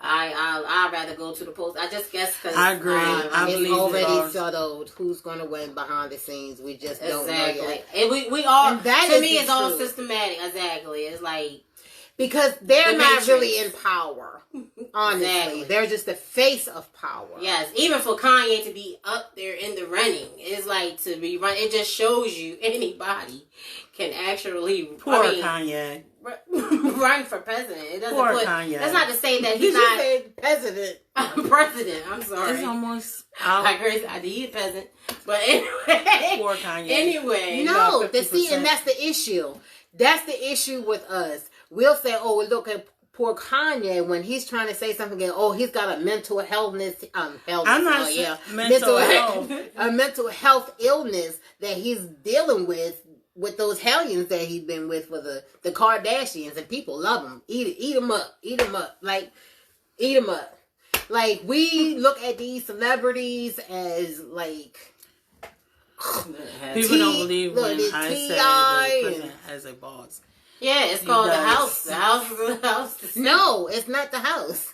I'd rather go to the post. I just guess because... I agree. I it's believe already settled who's going to win behind the scenes. We just don't know yet. And we all... And that to is me, the it's all truth. systematic. Exactly. It's like... Because they're The not Matrix. really in power. Honestly. Exactly. They're just the face of power. Yes, even for Kanye to be up there in the running, it's like to be run. It just shows you anybody can actually Kanye. run for president. It doesn't Poor put. Kanye. That's not to say that Did he's you not say president? president. I'm sorry. It's almost Like Grace, he a peasant, but anyway. Poor Kanye. Anyway, No, about 50%. and that's the issue. That's the issue with us. We'll say, oh, look at poor Kanye when he's trying to say something. Oh, he's got a mental healthness. I'm not saying mental health. A mental health illness that he's dealing with those hellions that he's been with the Kardashians, and people love him. Eat him up. Like, eat him up. Like, we look at these celebrities as like. People don't believe when I say the president has a boss. Yeah, it's called the House. The House. No, it's not the House.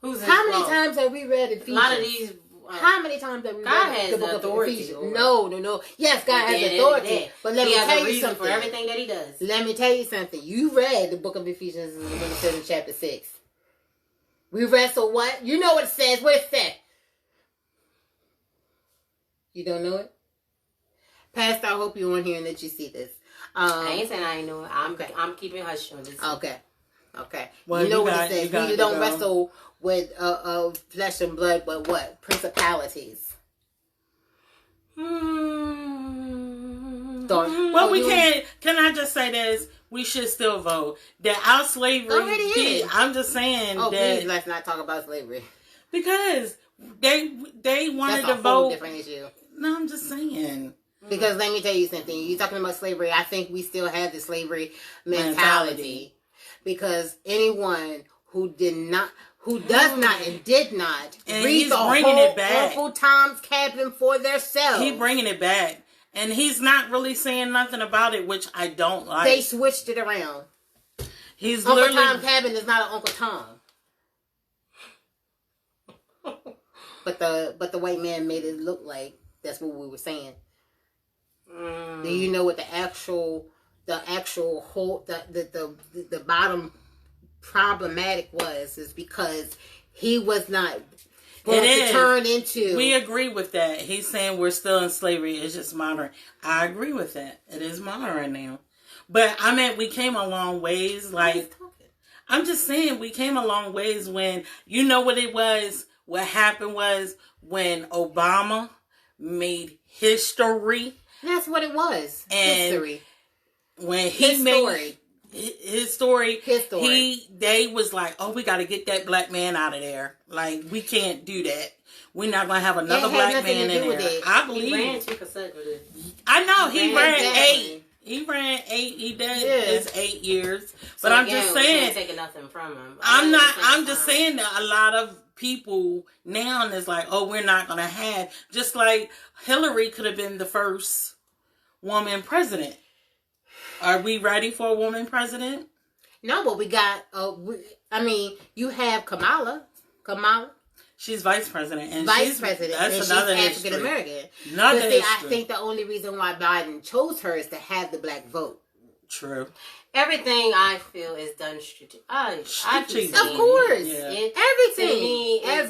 Who's How many times have we read it? A lot of these How many times have we God read has the book of authority Ephesians? over- No. Yes, God has authority. But let me has tell a you reason something. for everything that he does. Let me tell you something. You read the book of Ephesians when it says in chapter 6. We read, so what? You know what it says. What it said. You don't know it? Pastor, I hope you're on here and that you see this. I ain't saying I ain't know it. I'm keeping hush on this. Okay. Well, you know what it says. We don't go. wrestle with flesh and blood, but what? Principalities. Well, we can't. Can I just say this? We should still vote. That our slavery. Go ahead and. I'm just saying that. Please, let's not talk about slavery. Because they wanted That's to a vote. whole different issue. No, I'm just saying. Because let me tell you something. You're talking about slavery. I think we still have the slavery mentality. Because anyone who does not, and did not and read the whole Uncle Tom's Cabin for themselves. He's bringing it back. And he's not really saying nothing about it, which I don't like. They switched it around. He's Uncle literally... Tom's Cabin is not an Uncle Tom. But the white man made it look like that's what we were saying. Do you know what the actual whole the bottom problematic was? Is because he was not going to turn into. We agree with that. He's saying we're still in slavery. It's just modern. I agree with that. It is modern right now. But I mean, we came a long ways. Like, I'm just saying we came a long ways when, you know what it was? What happened was when Obama made history. That's what it was. And history. When he made his story, they was like, oh, we got to get that black man out of there. Like, we can't do that. We're not going to have another black man in there. I believe. He ran 2% with it. I know. He ran 8. He ran 8. He did his 8 years. But I'm just saying. Taking nothing from him. I'm just saying that a lot of people now is like, oh, we're not going to have. Just like Hillary could have been the first woman president. Are we ready for a woman president? No, but we got. You have Kamala. She's vice president, and Vice president. She's African American. I think the only reason why Biden chose her is to have the black vote. True. Everything I feel is done strategically. Of course. Yeah. Everything. A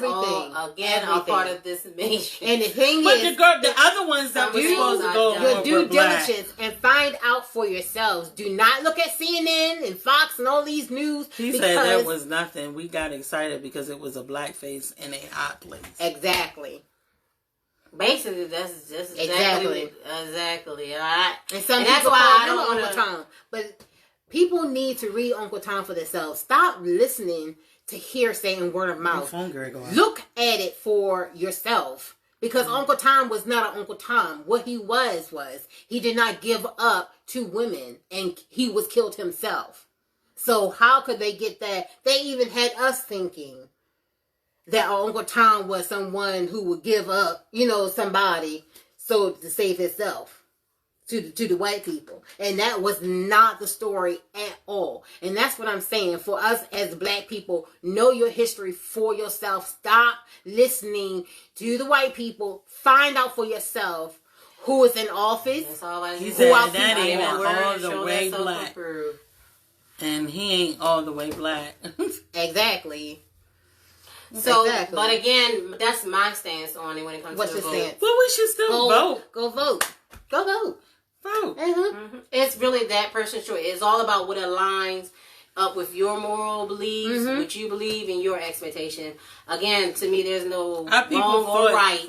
part of this nation. And the thing but is... the other ones that were supposed to go your due diligence and find out for yourselves. Do not look at CNN and Fox and all these news. He said there was nothing. We got excited because it was a black face in a hot place. Exactly. Basically, that's just exactly. And that's why I don't want Uncle Tom. But people need to read Uncle Tom for themselves. Stop listening to hearsay and word of mouth. Look at it for yourself. Because Uncle Tom was not an Uncle Tom. What he was he did not give up to women, and he was killed himself. So how could they get that? They even had us thinking that Uncle Tom was someone who would give up, somebody so to save himself to the white people. And that was not the story at all. And that's what I'm saying. For us as black people, know your history for yourself. Stop listening to the white people. Find out for yourself who is in office. That's all I He said that ain't all the way black. And he ain't all the way black. Exactly. So, but again, that's my stance on it when it comes to the vote. Stance? Well, we should still vote. Go vote. Go vote. Vote. It's really that person's choice. It's all about what aligns up with your moral beliefs, what you believe, and your expectation. Again, to me, there's no wrong or right.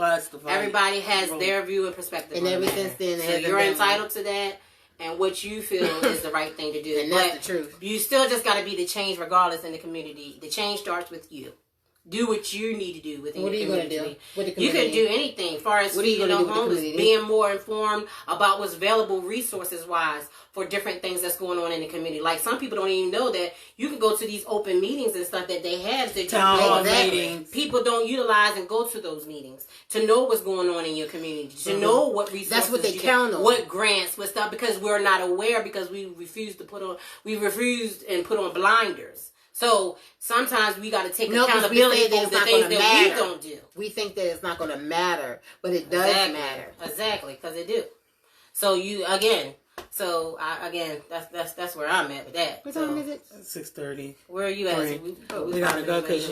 Everybody has their view and perspective. And ever since then, so you're entitled to that. And what you feel is the right thing to do. And that's the truth. You still just got to be the change regardless in the community. The change starts with you. Do what you need to do within your community. What are you going to do with the community? You can do anything as far as feeding the homeless, being more informed about what's available resources-wise for different things that's going on in the community. Like, some people don't even know that you can go to these open meetings and stuff that they have. People don't utilize and go to those meetings to know what's going on in your community, to know what resources. That's what they count on. What grants, what stuff, because we're not aware, because we refused and put on blinders. So sometimes we got to take No, 'cause we accountability say that for it's the not things gonna that we matter. don't do. We think that it's not going to matter, but it does matter. Exactly, because it do. So you again. So that's where I'm at with that. What so, time is it? 6:30. Where are you at? We gotta go because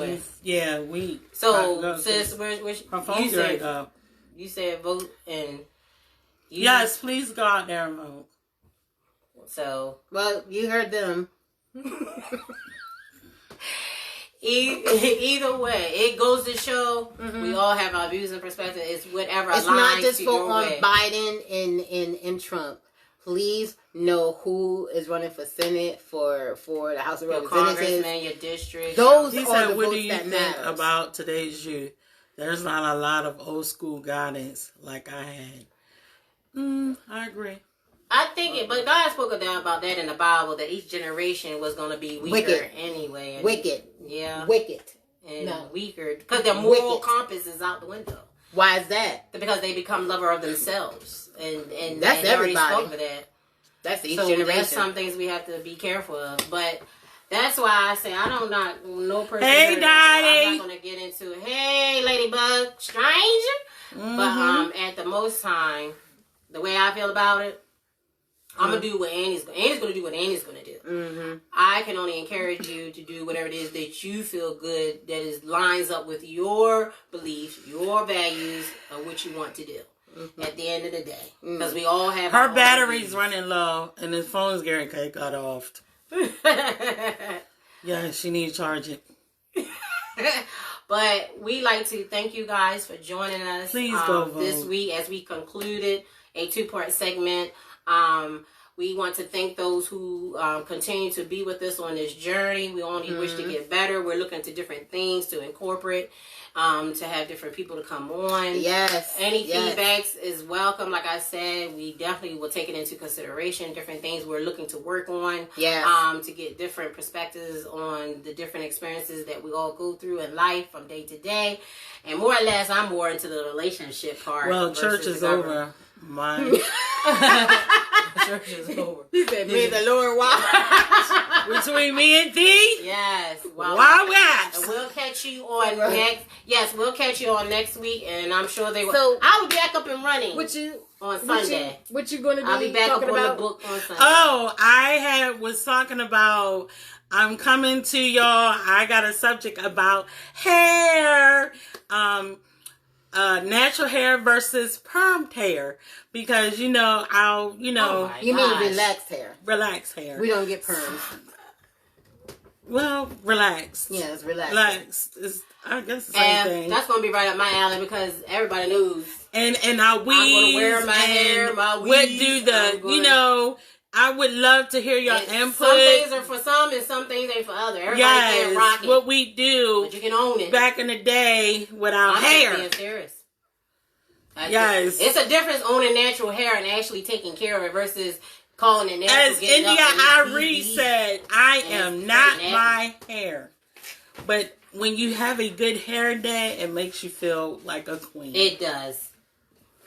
we. So go, sis, where her phone's ready to go. You said vote and. Yes, please go out there and vote. So Well, you heard them. Either way, it goes to show we all have our views and perspectives. It's whatever It's aligns not just to for your on way. Biden and Trump. Please know who is running for Senate, for the House of Your Representatives. congressman, your district. Those He are said, the what do votes you that think matters. about today's youth? There's not a lot of old school guidance like I had. I agree. I think it, but God spoke about that in the Bible, that each generation was going to be weaker Wicked. anyway. And Wicked. Yeah. Wicked. And No. weaker. Because their moral Wicked. compass is out the window. Why is that? Because they become lover of themselves. And That's they already everybody. spoke for that. That's each So generation. there's some things we have to be careful of. But that's why I say I don't not no person. Hey, I'm Daddy. not gonna get into hey ladybug stranger. But at the most time, the way I feel about it, I'm gonna do what Annie's gonna do what Annie's gonna do. I can only encourage you to do whatever it is that you feel good, that is lines up with your beliefs, your values, or what you want to do. At the end of the day, because we all have Her our own battery's views. running low and his phone's getting cut off. Yeah, she needs to charge it. But we like to thank you guys for joining us. Please go vote. This week as we concluded a 2-part segment. We want to thank those who continue to be with us on this journey. We only wish to get better. We're looking to different things to incorporate, to have different people to come on. Yes. Any yes. feedbacks is welcome. Like I said, we definitely will take it into consideration. Different things we're looking to work on. Yes. To get different perspectives on the different experiences that we all go through in life from day to day. And more or less, I'm more into the relationship part. Well, versus church is the government. over. Mine. Church is over. He said, me and the Lord watch. Between me and thee? Yes. Wow, And we'll catch you on next. Yes, we'll catch you on next week, and I'm sure they will. So- I will be back up and running on Sunday. Sunday. What you going to be I'll be back up talking on about? the book on Sunday. Oh, I was talking about, I'm coming to y'all. I got a subject about hair. Natural hair versus permed hair, because You mean relaxed hair? relaxed hair. We don't get perms. Well, relaxed. Yeah, it's relaxed. Relaxed is, I guess, the same And thing. that's gonna be right up my alley because everybody knows. And I weave. I'm gonna wear my hair, my What weave. do I'm the gonna- I would love to hear your And input. Some things are for some, and some things ain't for other. Everybody can't rock Yes, it, what we do but you can own it. back in the day without I'm hair. being serious. Yes. It's a difference owning natural hair and actually taking care of it versus calling it natural. As getting India up and Irie eat. said, I am it's not pretty my hair. But when you have a good hair day, it makes you feel like a queen. It does.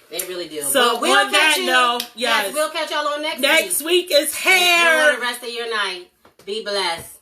It really do. So But we'll on that catch you. note, yes. We'll catch y'all on next week. Next week is Enjoy hair. the rest of your night. Be blessed.